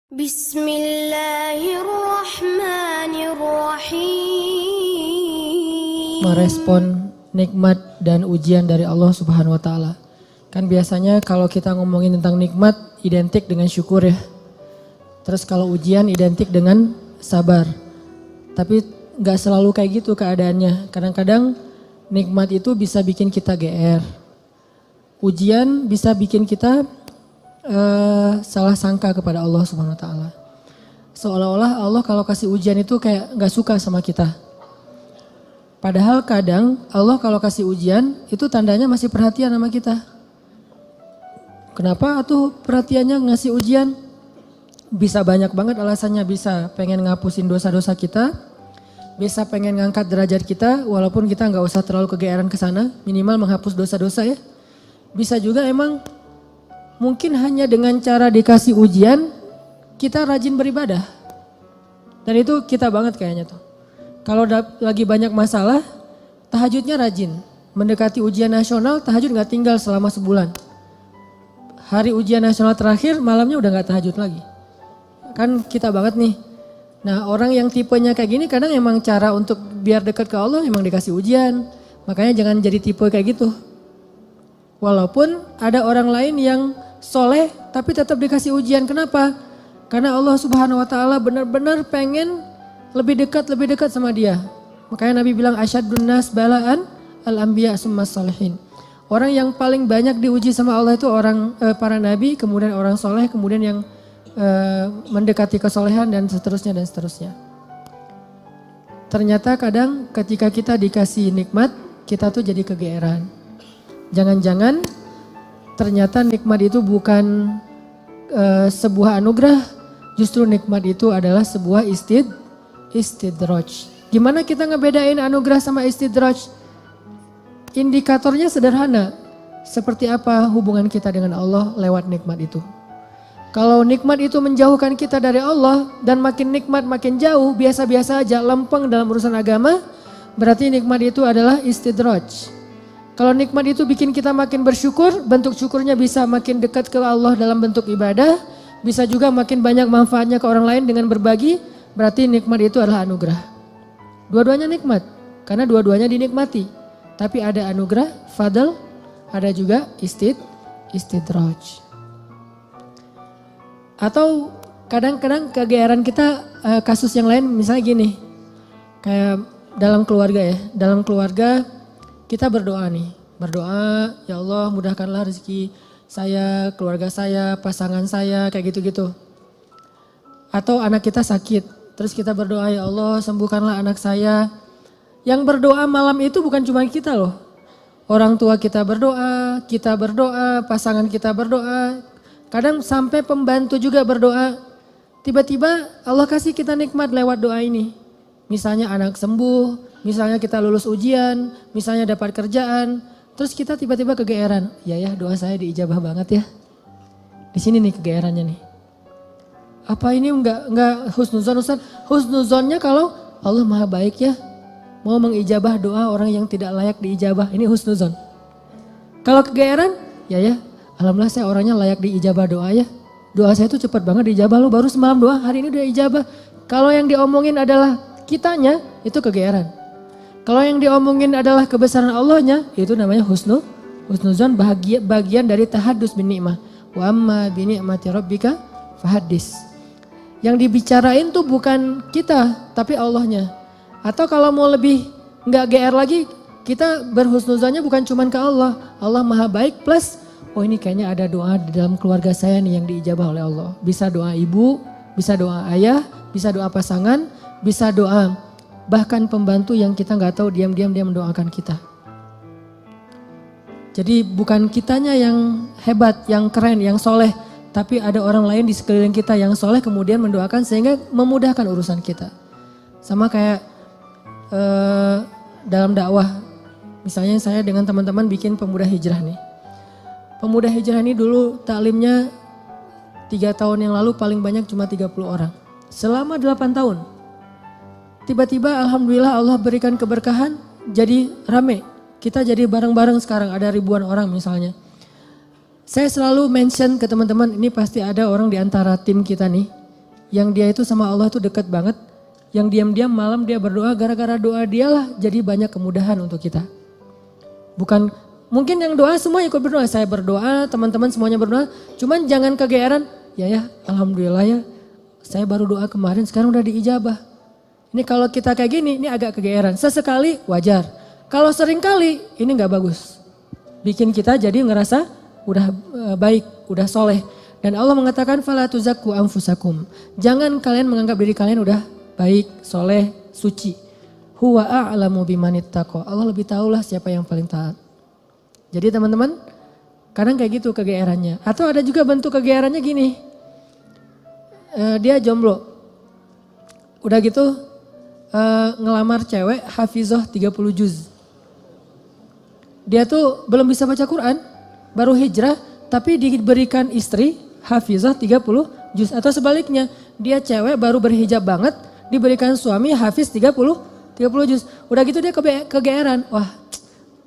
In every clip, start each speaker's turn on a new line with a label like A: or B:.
A: Bismillahirrahmanirrahim.
B: Merespon nikmat dan ujian dari Allah Subhanahu wa taala. Kan biasanya kalau kita ngomongin tentang nikmat identik dengan syukur ya. Terus kalau ujian identik dengan sabar. Tapi nggak selalu kayak gitu keadaannya. Kadang-kadang nikmat itu bisa bikin kita GR. Ujian bisa bikin kita salah sangka kepada Allah Subhanahu wa taala. Seolah-olah Allah kalau kasih ujian itu kayak nggak suka sama kita. Padahal kadang Allah kalau kasih ujian itu tandanya masih perhatian sama kita. Kenapa atuh perhatiannya ngasih ujian? Bisa banyak banget alasannya, bisa pengen ngapusin dosa-dosa kita, bisa pengen ngangkat derajat kita walaupun kita nggak usah terlalu kegeeran ke sana, minimal menghapus dosa-dosa ya. Bisa juga emang mungkin hanya dengan cara dikasih ujian kita rajin beribadah. Dan itu kita banget kayaknya tuh. Kalau lagi banyak masalah, tahajudnya rajin. Mendekati ujian nasional, tahajud gak tinggal selama sebulan. Hari ujian nasional terakhir, malamnya udah gak tahajud lagi. Kan kita banget nih. Nah orang yang tipenya kayak gini kadang emang cara untuk biar dekat ke Allah emang dikasih ujian. Makanya jangan jadi tipe kayak gitu. Walaupun ada orang lain yang soleh tapi tetap dikasih ujian. Kenapa? Karena Allah Subhanahu wa taala benar-benar pengen lebih dekat sama dia. Makanya Nabi bilang asyadun nas balaan al-anbiya summas solihin. Orang yang paling banyak diuji sama Allah itu orang para nabi, kemudian orang soleh, kemudian yang mendekati kesolehan dan seterusnya dan seterusnya. Ternyata kadang ketika kita dikasih nikmat, kita tuh jadi kegeeran. Jangan-jangan ternyata nikmat itu bukan sebuah anugerah, justru nikmat itu adalah sebuah istidraj. Gimana kita ngebedain anugerah sama istidraj? Indikatornya sederhana. Seperti apa hubungan kita dengan Allah lewat nikmat itu. Kalau nikmat itu menjauhkan kita dari Allah dan makin nikmat makin jauh, biasa-biasa aja, lempeng dalam urusan agama, berarti nikmat itu adalah istidraj. Kalau nikmat itu bikin kita makin bersyukur, bentuk syukurnya bisa makin dekat ke Allah dalam bentuk ibadah, bisa juga makin banyak manfaatnya ke orang lain dengan berbagi, berarti nikmat itu adalah anugerah. Dua-duanya nikmat, karena dua-duanya dinikmati. Tapi ada anugerah, fadl, ada juga istidraj. Atau kadang-kadang kegeeran kita kasus yang lain misalnya gini, kayak dalam keluarga ya, dalam keluarga kita berdoa nih, berdoa ya Allah mudahkanlah rezeki saya, keluarga saya, pasangan saya, kayak gitu-gitu. Atau anak kita sakit, terus kita berdoa ya Allah sembuhkanlah anak saya. Yang berdoa malam itu bukan cuma kita loh. Orang tua kita berdoa, pasangan kita berdoa. Kadang sampai pembantu juga berdoa. Tiba-tiba Allah kasih kita nikmat lewat doa ini. Misalnya anak sembuh, misalnya kita lulus ujian, misalnya dapat kerjaan. Terus kita tiba-tiba kegeeran. Ya doa saya diijabah banget ya. Di sini nih kegeerannya nih. Apa ini enggak husnuzon Ustaz? Husnuzonnya kalau Allah maha baik ya. Mau mengijabah doa orang yang tidak layak diijabah. Ini husnuzon. Kalau kegeeran, ya alhamdulillah saya orangnya layak diijabah doa ya. Doa saya tuh cepat banget diijabah, lo baru semalam doa, hari ini udah ijabah. Kalau yang diomongin adalah kitanya, itu kegeeran. Kalau yang diomongin adalah kebesaran Allahnya, itu namanya husnuzon, bagian dari tahaddus bin ni'mah. Wa amma bi ni'mati rabbika fahaddis. Yang dibicarain tuh bukan kita, tapi Allahnya. Atau kalau mau lebih nggak GR lagi, kita berhusnuzonnya bukan cuma ke Allah. Allah maha baik plus, oh ini kayaknya ada doa di dalam keluarga saya nih yang diijabah oleh Allah. Bisa doa ibu, bisa doa ayah, bisa doa pasangan, bisa doa bahkan pembantu yang kita nggak tahu diam-diam dia mendoakan kita. Jadi bukan kitanya yang hebat, yang keren, yang soleh. Tapi ada orang lain di sekeliling kita yang soleh kemudian mendoakan sehingga memudahkan urusan kita. Sama kayak dalam dakwah. Misalnya saya dengan teman-teman bikin pemuda hijrah nih. Pemuda hijrah ini dulu taklimnya 3 tahun yang lalu paling banyak cuma 30 orang. Selama 8 tahun. Tiba-tiba alhamdulillah Allah berikan keberkahan jadi rame. Kita jadi bareng-bareng sekarang ada ribuan orang misalnya. Saya selalu mention ke teman-teman ini pasti ada orang di antara tim kita nih Yang dia itu sama Allah itu dekat banget. Yang diam-diam malam dia berdoa, gara-gara doa dialah jadi banyak kemudahan untuk kita. Bukan, mungkin yang doa semua ikut berdoa. Saya berdoa, teman-teman semuanya berdoa. Cuman jangan kegeeran, ya alhamdulillah ya. Saya baru doa kemarin, sekarang udah diijabah. Ini kalau kita kayak gini, ini agak kegeeran. Sesekali wajar. Kalau sering kali, ini gak bagus. Bikin kita jadi ngerasa udah baik, udah soleh. Dan Allah mengatakan, fala tuzakku anfusakum. Jangan kalian menganggap diri kalian udah baik, soleh, suci. Huwa a'lamu bimanittaqo. Allah lebih tahulah siapa yang paling taat. Jadi teman-teman, kadang kayak gitu kegeerannya. Atau ada juga bentuk kegeerannya gini. Dia jomblo. Udah gitu ngelamar cewek hafizah 30 juz. Dia tuh belum bisa baca Quran, baru hijrah, tapi diberikan istri hafizah 30 juz. Atau sebaliknya, dia cewek baru berhijab banget, diberikan suami hafiz 30 juz. Udah gitu dia kegeeran. Wah,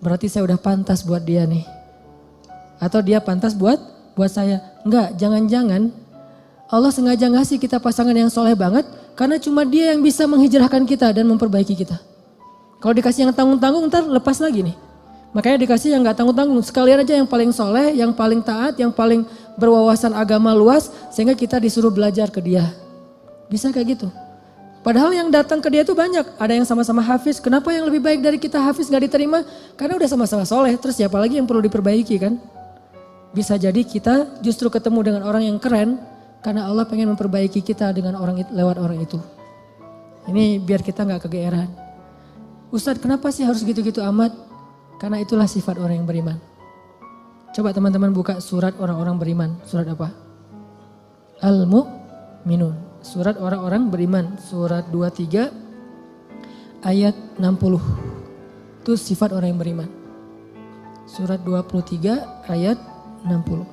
B: berarti saya udah pantas buat dia nih. Atau dia pantas buat saya. Enggak, jangan-jangan Allah sengaja ngasih kita pasangan yang soleh banget karena cuma dia yang bisa menghijrahkan kita dan memperbaiki kita. Kalau dikasih yang tanggung-tanggung ntar lepas lagi nih. Makanya dikasih yang gak tanggung-tanggung. Sekalian aja yang paling soleh, yang paling taat, yang paling berwawasan agama luas. Sehingga kita disuruh belajar ke dia. Bisa kayak gitu. Padahal yang datang ke dia itu banyak. Ada yang sama-sama hafiz. Kenapa yang lebih baik dari kita hafiz gak diterima? Karena udah sama-sama soleh. Terus siapa lagi yang perlu diperbaiki kan? Bisa jadi kita justru ketemu dengan orang yang keren. Karena Allah pengen memperbaiki kita dengan lewat orang itu. Ini biar kita gak kegeeran. Ustadz, kenapa sih harus gitu-gitu amat? Karena itulah sifat orang yang beriman. Coba teman-teman buka surat orang-orang beriman. Surat apa? Al-Mu'minun. Surat orang-orang beriman. Surat 23 ayat 60. Itu sifat orang yang beriman. Surat 23 ayat 60.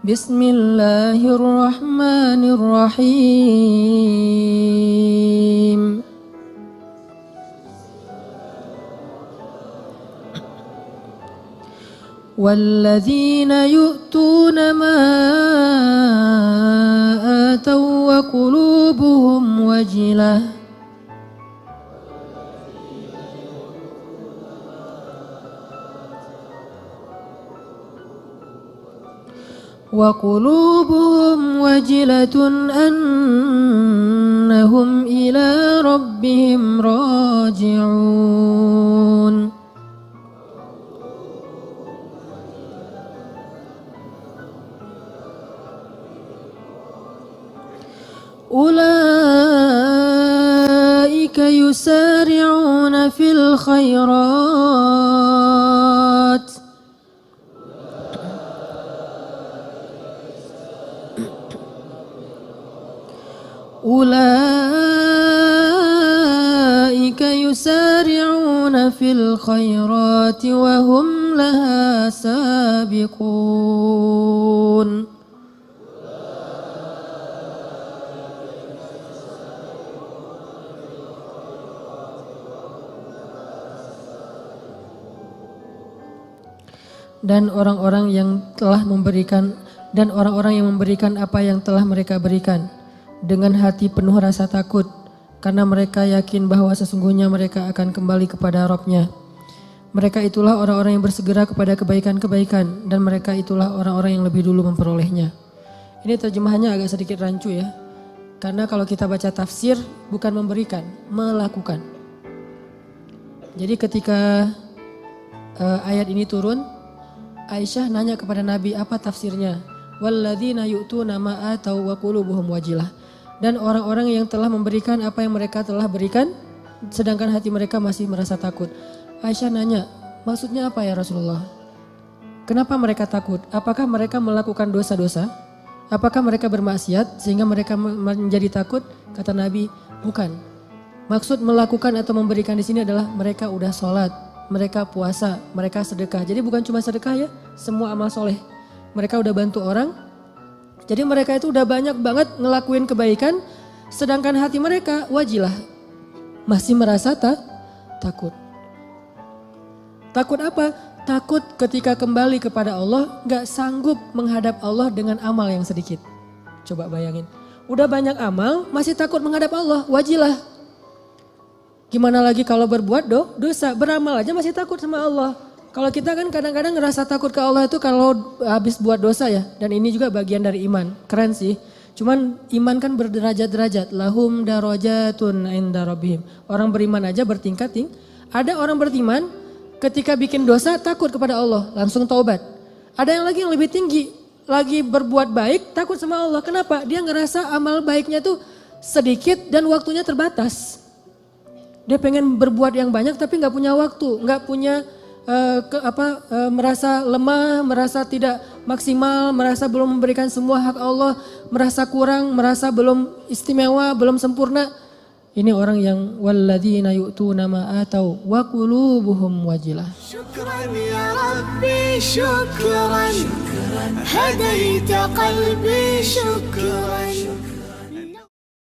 B: Bismillahirrahmanirrahim. والذين يؤتون ما آتوا وقلوبهم وجلة أنهم إلى ربهم راجعون. أولئك يسارعون في الخيرات وهم لها سابقون. Dan orang-orang yang memberikan apa yang telah mereka berikan dengan hati penuh rasa takut karena mereka yakin bahwa sesungguhnya mereka akan kembali kepada Rabb-Nya. Mereka itulah orang-orang yang bersegera kepada kebaikan-kebaikan dan mereka itulah orang-orang yang lebih dulu memperolehnya. Ini terjemahannya agak sedikit rancu ya. Karena kalau kita baca tafsir bukan memberikan, melakukan. Jadi ketika ayat ini turun, Aisyah nanya kepada Nabi apa tafsirnya. Walladzina yu'tuna ma atau wa qulubuhum wajilah. Dan orang-orang yang telah memberikan apa yang mereka telah berikan sedangkan hati mereka masih merasa takut. Aisyah nanya, maksudnya apa ya Rasulullah? Kenapa mereka takut? Apakah mereka melakukan dosa-dosa? Apakah mereka bermaksiat sehingga mereka menjadi takut? Kata Nabi, bukan. Maksud melakukan atau memberikan di sini adalah mereka udah sholat, mereka puasa, mereka sedekah. Jadi bukan cuma sedekah ya, semua amal soleh. Mereka udah bantu orang. Jadi mereka itu udah banyak banget ngelakuin kebaikan. Sedangkan hati mereka wajilah. Masih merasa takut. Takut apa? takut ketika kembali kepada Allah, gak sanggup menghadap Allah dengan amal yang sedikit. Coba bayangin, udah banyak amal masih takut menghadap Allah, wajilah. Gimana lagi kalau berbuat dosa, beramal aja masih takut sama Allah. Kalau kita kan kadang-kadang ngerasa takut ke Allah itu kalau habis buat dosa ya. Dan ini juga bagian dari iman, keren sih. Cuman iman kan berderajat-derajat. Lahum darajatun inda rabbihim. Orang beriman aja bertingkat-tingkat. Ada orang beriman ketika bikin dosa takut kepada Allah, langsung taubat. Ada yang lagi yang lebih tinggi, lagi berbuat baik takut sama Allah. Kenapa? Dia ngerasa amal baiknya tuh sedikit dan waktunya terbatas. Dia pengen berbuat yang banyak tapi nggak punya waktu, nggak punya merasa lemah, merasa tidak maksimal, merasa belum memberikan semua hak Allah, merasa kurang, merasa belum istimewa, belum sempurna. Ini orang yang walladzina yu'tuna ma atau wa qulubuhum wajilah. Syukran ya Rabbi, syukran hadaita qalbi, syukran.